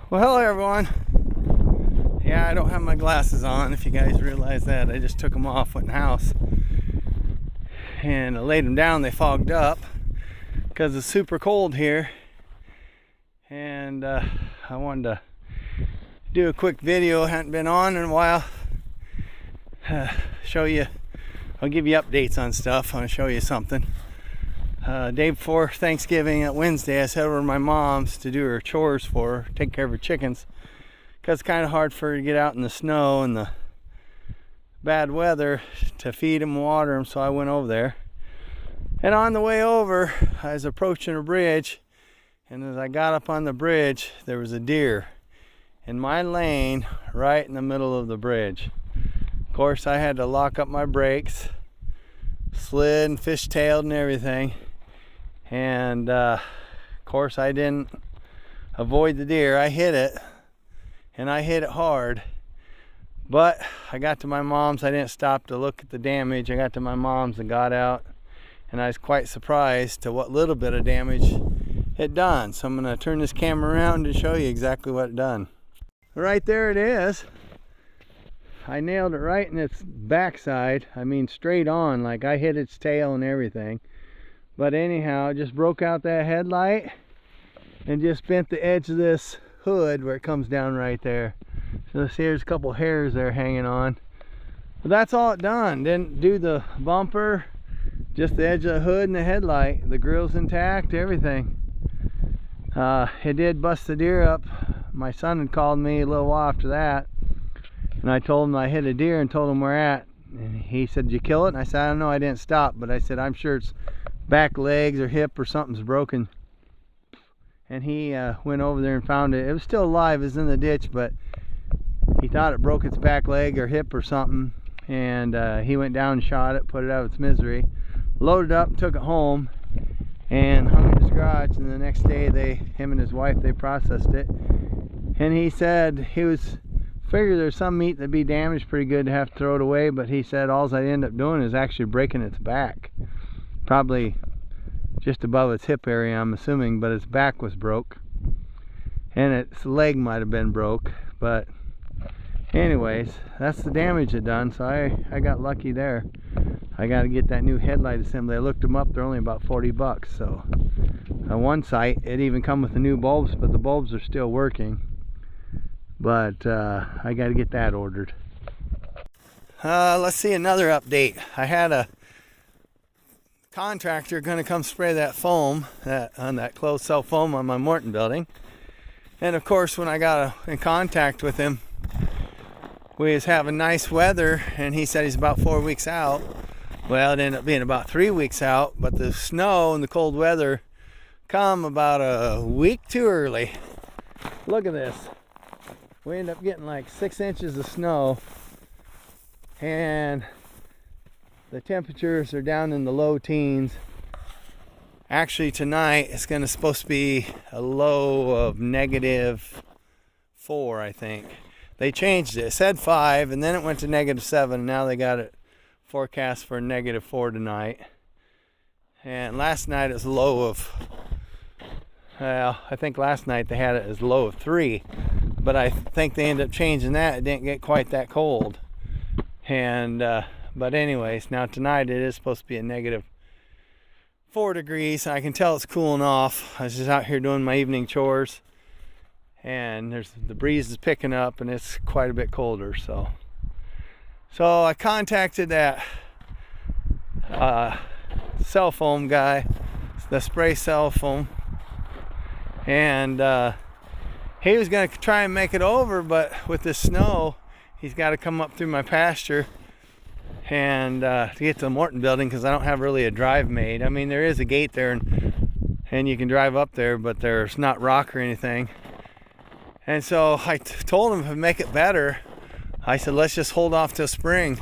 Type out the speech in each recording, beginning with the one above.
Well, hello everyone. Yeah, I don't have my glasses on, if you guys realize that. I just took them off, went in the house. And I laid them down, they fogged up because it's super cold here. And I wanted to do a quick video, hadn't been on in a while. Show you, I'll give you updates on stuff. I want to show you something. Day before Thanksgiving, at Wednesday, I sent over to my mom's to do her chores for her, take care of her chickens, because it's kind of hard for her to get out in the snow and the bad weather to feed them and water them. So I went over there, and on the way over I was approaching a bridge, and as I got up on the bridge there was a deer in my lane right in the middle of the bridge. Of course I had to lock up my brakes, slid and fishtailed and everything. And of course I didn't avoid the deer. I hit it, and I hit it hard. But I got to my mom's. I didn't stop to look at the damage. I got to my mom's and got out, and I was quite surprised to what little bit of damage it done. So I'm going to turn this camera around to show you exactly what it done. Right there it is. I nailed it right in its backside. I mean straight on, like I hit its tail and everything. But anyhow, just broke out that headlight and just bent the edge of this hood where it comes down right there. So see, there's a couple hairs there hanging on. But that's all it done. Didn't do the bumper, just the edge of the hood and the headlight. The grill's intact, everything. It did bust the deer up. My son had called me a little while after that, and I told him I hit a deer and told him where at. And he said, "Did you kill it?" And I said, "I don't know, I didn't stop." But I said, "I'm sure it's back legs or hip or something's broken." And he went over there and found it. It was still alive, it was in the ditch, but he thought it broke its back leg or hip or something. And he went down and shot it, put it out of its misery, loaded up, took it home, and hung it in his garage. And the next day, him and his wife, they processed it. And he said he was figured there's some meat that'd be damaged pretty good to have to throw it away, but he said all I end up doing is actually breaking its back. Probably just above its hip area, I'm assuming, but its back was broke. And its leg might have been broke. But anyways, that's the damage it done, so I got lucky there. I got to get that new headlight assembly. I looked them up, they're only about 40 bucks. So on one site, it even come with the new bulbs, but the bulbs are still working. But I got to get that ordered. Let's see another update. I had a contractor going to come spray that foam, on that closed cell foam on my Morton building. And of course, when I got in contact with him, we was having nice weather, and he said he's about 4 weeks out. Well, it ended up being about 3 weeks out, but the snow and the cold weather come about a week too early. Look at this. We ended up getting like 6 inches of snow, and the temperatures are down in the low teens. Actually tonight it's supposed to be a low of -4, I think. They changed it. It said 5 and then it went to -7, and now they got it forecast for -4 tonight. And last night it was a low of, well, I think last night they had it as low of 3, but I think they ended up changing that. It didn't get quite that cold. And but anyways, now tonight it is supposed to be a -4 degrees. I can tell it's cooling off. I was just out here doing my evening chores, and the breeze is picking up, and it's quite a bit colder. So I contacted that cell foam guy, the spray cell foam, and he was going to try and make it over, but with the snow, he's got to come up through my pasture and to get to the Morton building, because I don't have really a drive made. I mean, there is a gate there, and you can drive up there, but there's not rock or anything. And so I told him to make it better. I said, let's just hold off till spring,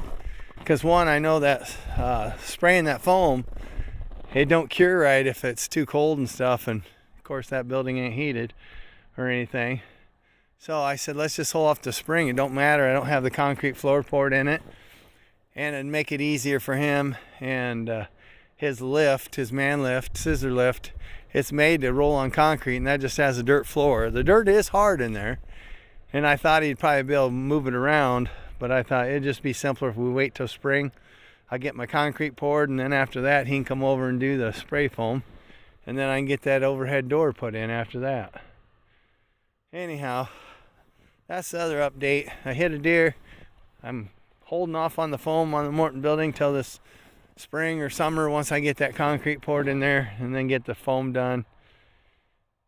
because one, I know that spraying that foam, it don't cure right if it's too cold and stuff, and of course that building ain't heated or anything. So I said, let's just hold off till spring. It don't matter, I don't have the concrete floor poured in it, and it'd make it easier for him. And his lift, his man lift, scissor lift, it's made to roll on concrete, and that just has a dirt floor. The dirt is hard in there, and I thought he'd probably be able to move it around, but I thought it'd just be simpler if we wait till spring. I get my concrete poured, and then after that he can come over and do the spray foam, and then I can get that overhead door put in after that. Anyhow, that's the other update. I hit a deer. I'm holding off on the foam on the Morton building till this spring or summer, once I get that concrete poured in there, and then get the foam done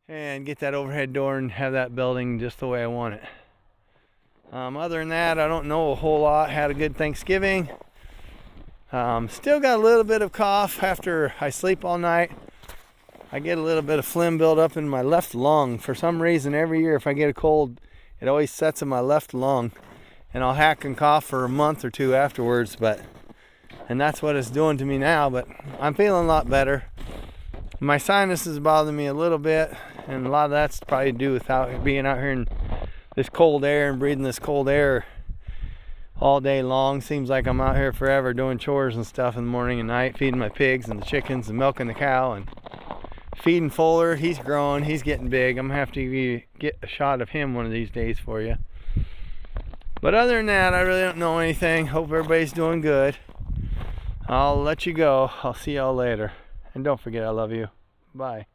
and get that overhead door and have that building just the way I want it. Other than that, I don't know a whole lot. Had a good Thanksgiving. Still got a little bit of cough after I sleep all night. I get a little bit of phlegm build up in my left lung. For some reason, every year if I get a cold, it always sets in my left lung, and I'll hack and cough for a month or two afterwards, and that's what it's doing to me now, but I'm feeling a lot better. My sinuses bother me a little bit, and a lot of that's probably to do with being out here in this cold air and breathing this cold air all day long. Seems like I'm out here forever doing chores and stuff in the morning and night, feeding my pigs and the chickens and milking the cow and feeding Fuller. He's growing, he's getting big. I'm gonna have to get a shot of him one of these days for you. But other than that, I really don't know anything. Hope everybody's doing good. I'll let you go. I'll see y'all later. And don't forget, I love you. Bye.